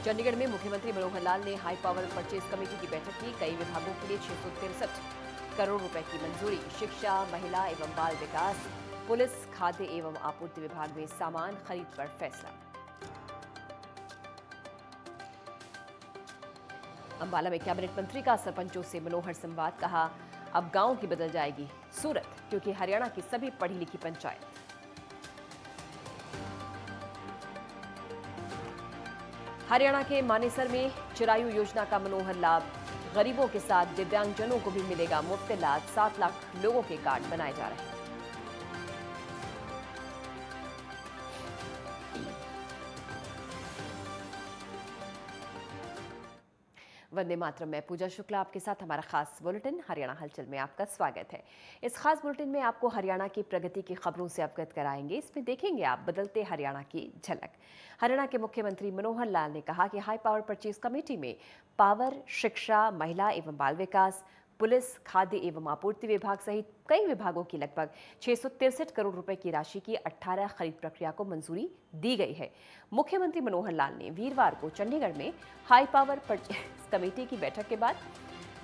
चंडीगढ़ में मुख्यमंत्री मनोहर लाल ने हाई पावर परचेज कमेटी की बैठक की। कई विभागों के लिए 663 करोड़ रुपए की मंजूरी। शिक्षा, महिला एवं बाल विकास, पुलिस, खाद्य एवं आपूर्ति विभाग में सामान खरीद पर फैसला। अंबाला में कैबिनेट मंत्री का सरपंचों से मनोहर संवाद। कहा, अब गांव की बदल जाएगी सूरत, क्योंकि हरियाणा की सभी पढ़ी लिखी पंचायत। हरियाणा के मानेसर में चिरायु योजना का मनोहर लाभ। गरीबों के साथ दिव्यांगजनों को भी मिलेगा मुफ्त इलाज। 7 लाख लोगों के कार्ड बनाए जा रहे हैं। वंदे मातरम। मैं पूजा शुक्ला आपके साथ। हमारा खास बुलेटिन हरियाणा हलचल में आपका स्वागत है। इस खास बुलेटिन में आपको हरियाणा की प्रगति की खबरों से अवगत कराएंगे। इसमें देखेंगे आप बदलते हरियाणा की झलक। हरियाणा के मुख्यमंत्री मनोहर लाल ने कहा कि हाई पावर परचेज कमेटी में पावर, शिक्षा, महिला एवं बाल विकास, पुलिस, खाद्य एवं आपूर्ति विभाग सहित कई विभागों की लगभग 663 करोड़ रुपए की राशि की 18 खरीद प्रक्रिया को मंजूरी दी गई है। मुख्यमंत्री मनोहर लाल ने वीरवार को चंडीगढ़ में हाई पावर परचेज कमेटी की बैठक के बाद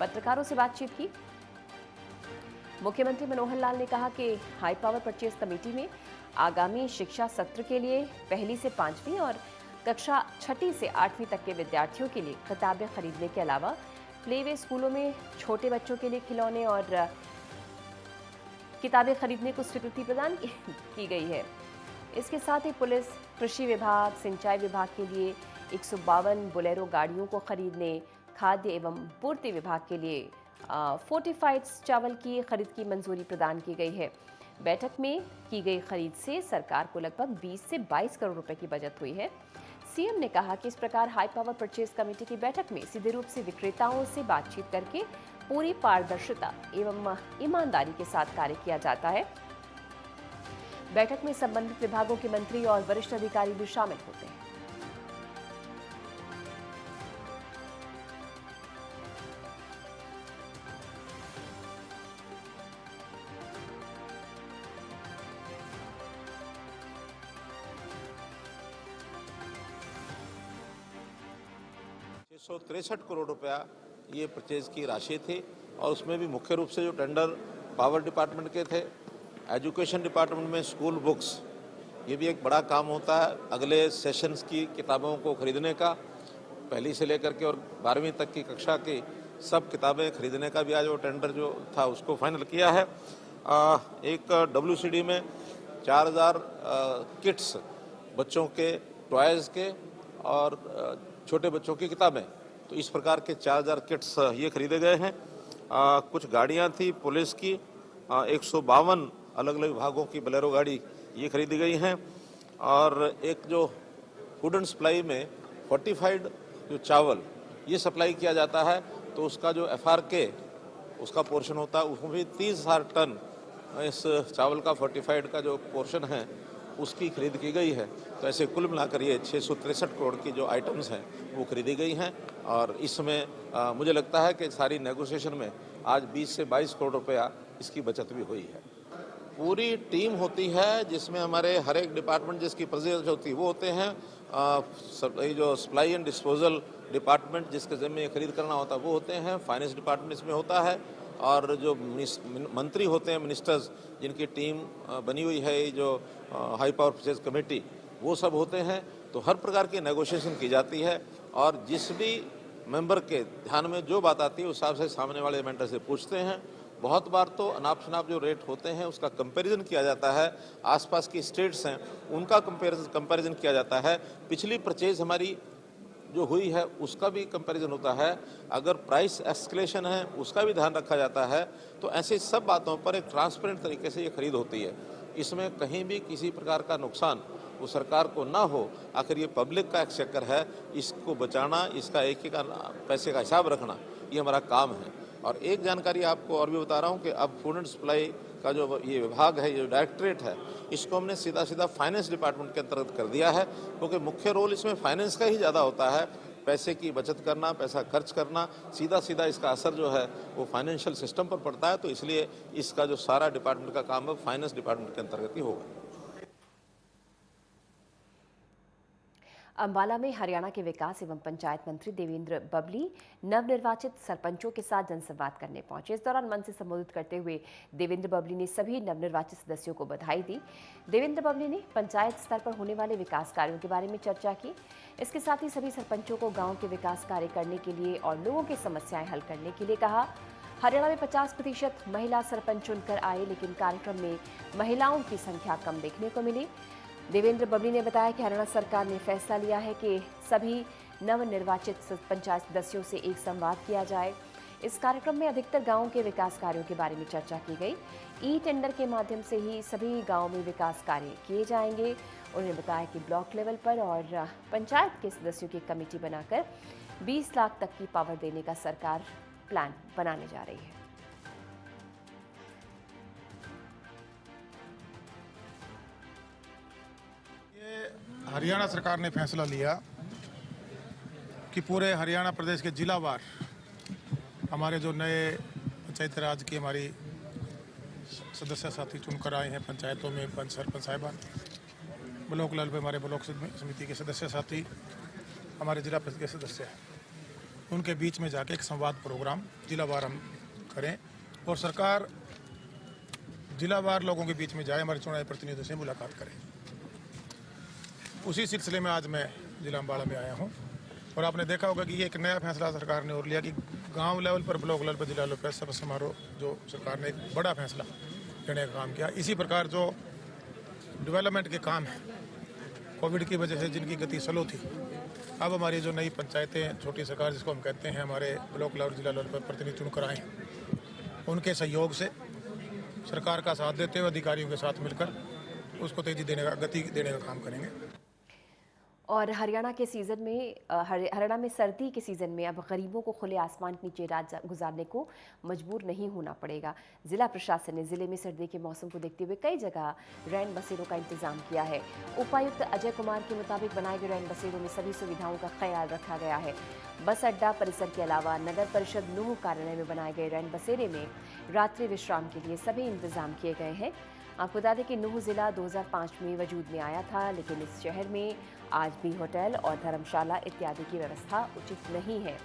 पत्रकारों से बातचीत की। मुख्यमंत्री मनोहर लाल ने कहा कि हाई पावर परचेज कमेटी में आगामी शिक्षा सत्र के लिए 1ली से 5वीं और कक्षा 6ठी से 8वीं तक के विद्यार्थियों के लिए किताबें खरीदने के अलावा प्लेवे स्कूलों में छोटे बच्चों के लिए खिलौने और किताबें खरीदने को स्वीकृति प्रदान की गई है। इसके साथ ही पुलिस, कृषि विभाग, सिंचाई विभाग के लिए 152 बोलेरो गाड़ियों को खरीदने, खाद्य एवं पूर्ति विभाग के लिए फोर्टिफाइड चावल की खरीद की मंजूरी प्रदान की गई है। बैठक में की गई खरीद से सरकार को लगभग 20 से 22 करोड़ रुपए की बचत हुई है। सीएम ने कहा कि इस प्रकार हाई पावर परचेज कमेटी की बैठक में सीधे रूप से विक्रेताओं से बातचीत करके पूरी पारदर्शिता एवं ईमानदारी के साथ कार्य किया जाता है। बैठक में संबंधित विभागों के मंत्री और वरिष्ठ अधिकारी भी शामिल होते हैं। सौ 63 करोड़ रुपया ये परचेज की राशि थी और उसमें भी मुख्य रूप से जो टेंडर पावर डिपार्टमेंट के थे, एजुकेशन डिपार्टमेंट में स्कूल बुक्स, ये भी एक बड़ा काम होता है। अगले सेशंस की किताबों को खरीदने का, 1ली से लेकर के और 12वीं तक की कक्षा की सब किताबें खरीदने का भी आज वो टेंडर जो था उसको फाइनल किया है। एक WCD में 4000 किट्स बच्चों के टॉयज़ के और छोटे बच्चों की किताबें, तो इस प्रकार के 4000 किट्स ये खरीदे गए हैं। कुछ गाड़ियां थी पुलिस की, 152 अलग अलग विभागों की बोलेरो गाड़ी ये खरीदी गई हैं। और एक जो फूड एंड सप्लाई में फोर्टिफाइड जो चावल ये सप्लाई किया जाता है, तो उसका जो FRK उसका पोर्शन होता है, उसमें भी 30,000 टन इस चावल का फोर्टिफाइड का जो पोर्शन है उसकी खरीद की गई है। तो ऐसे कुल मिलाकर ये 663 करोड़ की जो आइटम्स हैं वो खरीदी गई हैं। और इसमें मुझे लगता है कि सारी नेगोशिएशन में आज 20 से 22 करोड़ रुपया इसकी बचत भी हुई है। पूरी टीम होती है जिसमें हमारे हर एक डिपार्टमेंट जिसकी प्रेसिडेंट होती है वो होते हैं। जो सप्लाई एंड डिस्पोजल डिपार्टमेंट जिसके ज़िम्मे खरीद करना होता है वो होते हैं। फाइनेंस डिपार्टमेंट इसमें होता है और जो मंत्री होते हैं, मिनिस्टर्स जिनकी टीम बनी हुई है, ये जो हाई पावर परचेज कमेटी, वो सब होते हैं। तो हर प्रकार की नेगोशिएशन की जाती है और जिस भी मेंबर के ध्यान में जो बात आती है उस हिसाब से सामने वाले मेंबर से पूछते हैं। बहुत बार तो अनाप शनाप जो रेट होते हैं उसका कंपैरिजन किया जाता है, आसपास की स्टेट्स हैं उनका कंपैरिजन किया जाता है। पिछली परचेज हमारी जो हुई है उसका भी कंपैरिजन होता है। अगर प्राइस एस्केलेशन है उसका भी ध्यान रखा जाता है। तो ऐसे सब बातों पर एक ट्रांसपेरेंट तरीके से ये खरीद होती है। इसमें कहीं भी किसी प्रकार का नुकसान वो सरकार को ना हो। आखिर ये पब्लिक का एक्सचेकर है, इसको बचाना, इसका एक एक पैसे का हिसाब रखना ये हमारा काम है। और एक जानकारी आपको और भी बता रहा हूँ कि अब फूड एंड सप्लाई का जो ये विभाग है, ये डायरेक्टरेट है, इसको हमने सीधा सीधा फाइनेंस डिपार्टमेंट के अंतर्गत कर दिया है, क्योंकि मुख्य रोल इसमें फाइनेंस का ही ज़्यादा होता है। पैसे की बचत करना, पैसा खर्च करना, सीधा सीधा इसका असर जो है वो फाइनेंशियल सिस्टम पर पड़ता है। तो इसलिए इसका जो सारा डिपार्टमेंट का काम है फाइनेंस डिपार्टमेंट के अंतर्गत ही होगा। अंबाला में हरियाणा के विकास एवं पंचायत मंत्री देवेंद्र बबली नवनिर्वाचित सरपंचों के साथ जनसंवाद करने पहुंचे। इस दौरान मंच से संबोधित करते हुए देवेंद्र बबली ने सभी नवनिर्वाचित सदस्यों को बधाई दी। देवेंद्र बबली ने पंचायत स्तर पर होने वाले विकास कार्यों के बारे में चर्चा की। इसके साथ ही सभी सरपंचों को गाँव के विकास कार्य करने के लिए और लोगों की समस्याएं हल करने के लिए कहा। हरियाणा में 50% महिला सरपंच चुनकर आए, लेकिन कार्यक्रम में महिलाओं की संख्या कम देखने को मिली। देवेंद्र बबली ने बताया कि हरियाणा सरकार ने फैसला लिया है कि सभी नवनिर्वाचित पंचायत सदस्यों से एक संवाद किया जाए। इस कार्यक्रम में अधिकतर गांवों के विकास कार्यों के बारे में चर्चा की गई। ई टेंडर के माध्यम से ही सभी गांवों में विकास कार्य किए जाएंगे। उन्होंने बताया कि ब्लॉक लेवल पर और पंचायत के सदस्यों की कमेटी बनाकर 20 लाख तक की पावर देने का सरकार प्लान बनाने जा रही है। हरियाणा सरकार ने फैसला लिया कि पूरे हरियाणा प्रदेश के जिलावार हमारे जो नए पंचायत राज की हमारी सदस्य साथी चुनकर आए हैं पंचायतों में, पंच सरपंच साहिबान, ब्लॉक लेवल पे हमारे ब्लॉक समिति के सदस्य साथी, हमारे जिला परिषद के सदस्य हैं, उनके बीच में जाके एक संवाद प्रोग्राम जिलावार हम करें और सरकार जिलावार लोगों के बीच में जाए, हमारे चुनावी प्रतिनिधियों से मुलाकात करें। उसी सिलसिले में आज मैं जिला अम्बाला में आया हूं और आपने देखा होगा कि ये एक नया फैसला सरकार ने और लिया कि गांव लेवल पर, ब्लॉक लेवल पर, जिला लेवल पर सब समारोह जो सरकार ने एक बड़ा फैसला लेने का काम किया। इसी प्रकार जो डेवलपमेंट के काम है, कोविड की वजह से जिनकी गति स्लो थी, अब हमारी जो नई पंचायतें, छोटी सरकार जिसको हम कहते हैं, हमारे ब्लॉक लेवल, जिला लेवल पर प्रतिनिधि चुनकर आए हैं, उनके सहयोग से सरकार का साथ देते हुए अधिकारियों के साथ मिलकर उसको तेजी देने का, गति देने का काम करेंगे। और हरियाणा के सीजन में हरियाणा में सर्दी के सीजन में अब गरीबों को खुले आसमान के नीचे रात गुजारने को मजबूर नहीं होना पड़ेगा। जिला प्रशासन ने जिले में सर्दी के मौसम को देखते हुए कई जगह रैन बसेरों का इंतजाम किया है। उपायुक्त अजय कुमार के मुताबिक बनाए गए रैन बसेरों में सभी सुविधाओं का ख्याल रखा गया है। बस अड्डा परिसर के अलावा नगर परिषद नूह कार्यालय में बनाए गए रैन बसेरे में रात्रि विश्राम के लिए सभी इंतजाम किए गए हैं। आपको बता दें कि नूह जिला 2005 में वजूद में आया था, लेकिन इस शहर में आज भी होटल और धर्मशाला इत्यादि की व्यवस्था उचित नहीं है।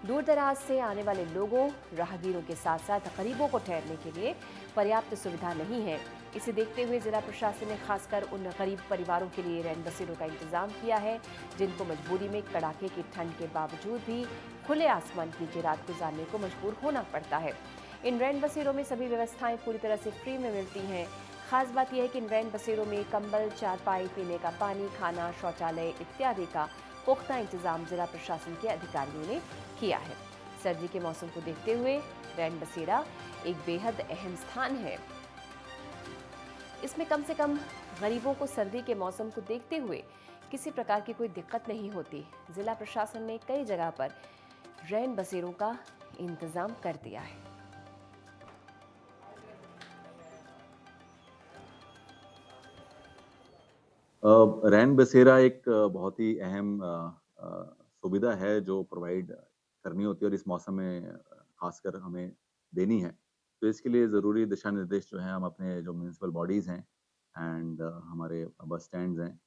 दूर दराज से आने वाले लोगों, राहगीरों के साथ साथ गरीबों को ठहरने के लिए पर्याप्त सुविधा नहीं है। इसे देखते हुए जिला प्रशासन ने खासकर उन गरीब परिवारों के लिए रैन बसेरों का इंतजाम किया है, जिनको मजबूरी में कड़ाके की ठंड के बावजूद भी खुले आसमान की नीचे रात गुजारने को मजबूर होना पड़ता है। इन रैन बसेरों में सभी व्यवस्थाएं पूरी तरह से फ्री में मिलती हैं। खास बात यह है कि इन रैन बसेरों में कंबल, चारपाई, पीने का पानी, खाना, शौचालय इत्यादि का पुख्ता इंतजाम जिला प्रशासन के अधिकारियों ने किया है। सर्दी के मौसम को देखते हुए रैन बसेरा एक बेहद अहम स्थान है। इसमें कम से कम गरीबों को सर्दी के मौसम को देखते हुए किसी प्रकार की कोई दिक्कत नहीं होती। जिला प्रशासन ने कई जगह पर रैन बसेरों का इंतजाम कर दिया है। रैन बसेरा एक बहुत ही अहम सुविधा है जो प्रोवाइड करनी होती है और इस मौसम में खासकर हमें देनी है। तो इसके लिए ज़रूरी दिशा निर्देश जो हैं हम अपने जो म्युनिसिपल बॉडीज़ हैं एंड हमारे बस स्टैंड्स हैं,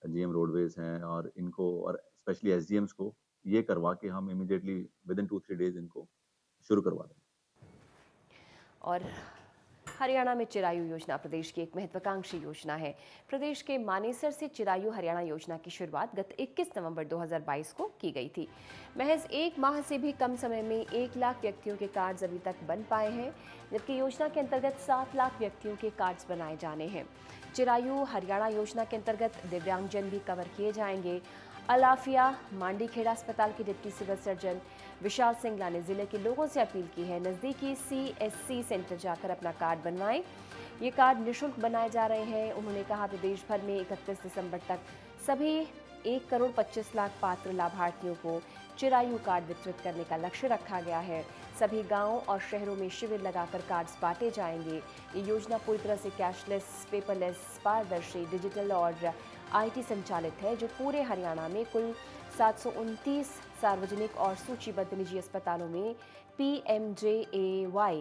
जीएम रोडवेज़ हैं, और इनको और स्पेशली एसडीएम्स को ये करवा के हम इमीडिएटली विदिन 2-3 डेज़ इनको शुरू करवा दें। और हरियाणा में चिरायु योजना प्रदेश की एक महत्वाकांक्षी योजना है। प्रदेश के मानेसर से चिरायु हरियाणा योजना की शुरुआत गत 21 नवंबर 2022 को की गई थी। महज एक माह से भी कम समय में 1 लाख व्यक्तियों के कार्ड्स अभी तक बन पाए हैं, जबकि योजना के अंतर्गत 7 लाख व्यक्तियों के कार्ड्स बनाए जाने हैं। चिरायु हरियाणा योजना के अंतर्गत दिव्यांगजन भी कवर किए जाएंगे। अलाफिया मांडीखेड़ा अस्पताल के डिप्टी सिविल सर्जन विशाल सिंगला ने जिले के लोगों से अपील की है, नज़दीकी CSC सेंटर जाकर अपना कार्ड बनवाएं। ये कार्ड निःशुल्क बनाए जा रहे हैं। उन्होंने कहा प्रदेश भर में 31 दिसंबर तक सभी 1,25,00,000 पात्र लाभार्थियों को चिरायु कार्ड वितरित करने का लक्ष्य रखा गया है। सभी गांवों और शहरों में शिविर लगाकर कार्ड्स बांटे जाएंगे। ये योजना पूरी तरह से कैशलेस, पेपरलेस, पारदर्शी, डिजिटल और IT संचालित है, जो पूरे हरियाणा में कुल 729 सार्वजनिक और सूचीबद्ध निजी अस्पतालों में PMJAY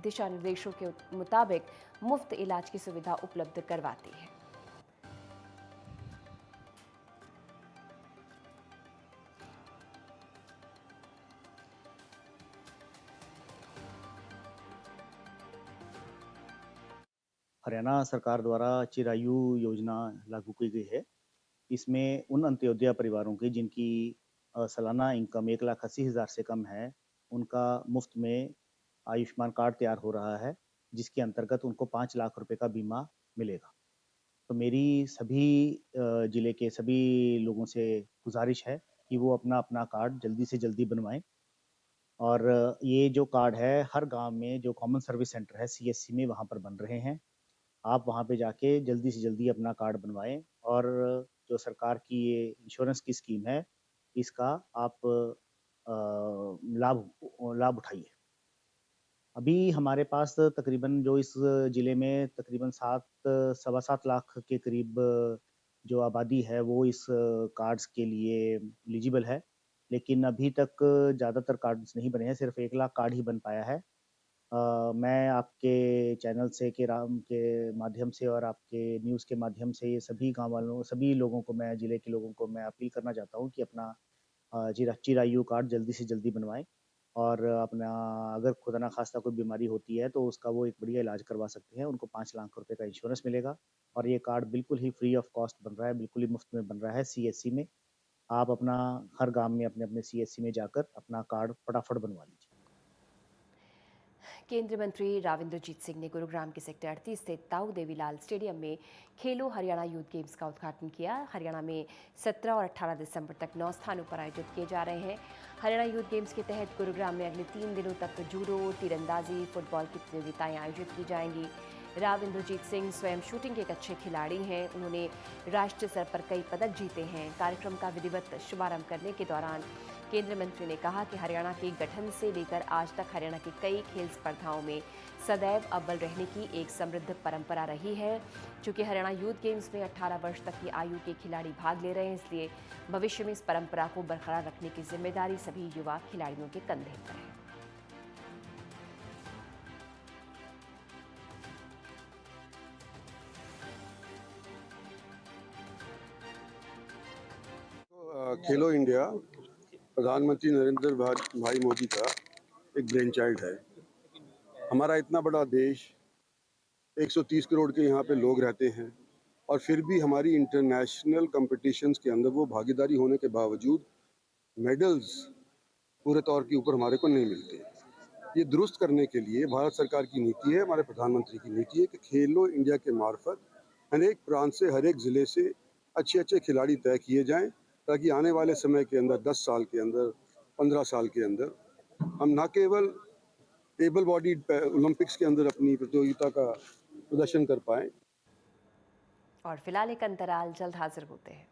दिशा निर्देशों के मुताबिक मुफ्त इलाज की सुविधा उपलब्ध करवाती है। हरियाणा सरकार द्वारा चिरायु योजना लागू की गई है। इसमें उन अंत्योदय परिवारों की जिनकी सालाना इनकम 1,80,000 से कम है, उनका मुफ्त में आयुष्मान कार्ड तैयार हो रहा है, जिसके अंतर्गत उनको 5 लाख रुपए का बीमा मिलेगा। तो मेरी सभी जिले के सभी लोगों से गुज़ारिश है कि वो अपना-अपना कार्ड जल्दी से जल्दी बनवाएँ और ये जो कार्ड है, हर गाँव में जो कॉमन सर्विस सेंटर है सीएससी में वहाँ पर बन रहे हैं। आप वहाँ पे जाके जल्दी से जल्दी अपना कार्ड बनवाएँ और जो सरकार की ये इंश्योरेंस की स्कीम है, इसका आप लाभ लाभ उठाइए। अभी हमारे पास तकरीबन जो इस ज़िले में तकरीबन 7 सवा 7 लाख के करीब जो आबादी है, वो इस कार्ड्स के लिए एलिजिबल है। लेकिन अभी तक ज़्यादातर कार्ड्स नहीं बने हैं, सिर्फ़ 1 लाख कार्ड ही बन पाया है। मैं आपके चैनल से के माध्यम से और आपके न्यूज़ के माध्यम से ये सभी गाँव वालों सभी लोगों को मैं जिले के लोगों को मैं अपील करना चाहता हूँ कि अपना चिरायु कार्ड जल्दी से जल्दी बनवाएँ और अपना अगर खुदा ना ख़ास्ता कोई बीमारी होती है तो उसका वो एक बढ़िया इलाज करवा सकते हैं। उनको 5 लाख रुपए का इंश्योरेंस मिलेगा और ये कार्ड बिल्कुल ही फ्री ऑफ कॉस्ट बन रहा है, बिल्कुल ही मुफ़्त में बन रहा है सीएससी में। आप अपना हर गाँव में अपने-अपने सीएससी में जाकर अपना कार्ड फटाफट बनवा लीजिए। केंद्रीय मंत्री राव इंद्रजीत सिंह ने गुरुग्राम के सेक्टर 38 स्थित ताऊ देवीलाल स्टेडियम में खेलो हरियाणा यूथ गेम्स का उद्घाटन किया। हरियाणा में 17 और 18 दिसंबर तक 9 स्थानों पर आयोजित किए जा रहे हैं। हरियाणा यूथ गेम्स के तहत गुरुग्राम में अगले 3 दिनों तक जूडो, तीरंदाजी, फुटबॉल की प्रतियोगिताएं आयोजित की जाएंगी। राव इंद्रजीत सिंह स्वयं शूटिंग के एक अच्छे खिलाड़ी हैं। उन्होंने राष्ट्रीय स्तर पर कई पदक जीते हैं। कार्यक्रम का विधिवत शुभारंभ करने के दौरान केंद्रीय मंत्री ने कहा कि हरियाणा के गठन से लेकर आज तक हरियाणा की कई खेल स्पर्धाओं में सदैव अव्वल रहने की एक समृद्ध परंपरा रही है। चूंकि हरियाणा यूथ गेम्स में 18 वर्ष तक की आयु के खिलाड़ी भाग ले रहे हैं, इसलिए भविष्य में इस परंपरा को बरकरार रखने की जिम्मेदारी सभी युवा खिलाड़ियों के कंधे पर है। खेलो इंडिया प्रधानमंत्री नरेंद्र भाई मोदी का एक ब्रेन चाइल्ड है। हमारा इतना बड़ा देश, 130 करोड़ के यहाँ पे लोग रहते हैं और फिर भी हमारी इंटरनेशनल कंपटीशंस के अंदर वो भागीदारी होने के बावजूद मेडल्स पूरे तौर के ऊपर हमारे को नहीं मिलते। ये दुरुस्त करने के लिए भारत सरकार की नीति है, हमारे प्रधानमंत्री की नीति है कि खेलो इंडिया के मार्फत हर एक प्रांत से, हर एक ज़िले से अच्छे खिलाड़ी तय किए जाएं, ताकि आने वाले समय के अंदर 10 साल के अंदर, 15 साल के अंदर हम न केवल एबल बॉडीड ओलंपिक्स के अंदर अपनी प्रतियोगिता का प्रदर्शन कर पाएं। और फिलहाल एक अंतराल, जल्द हाजिर होते हैं।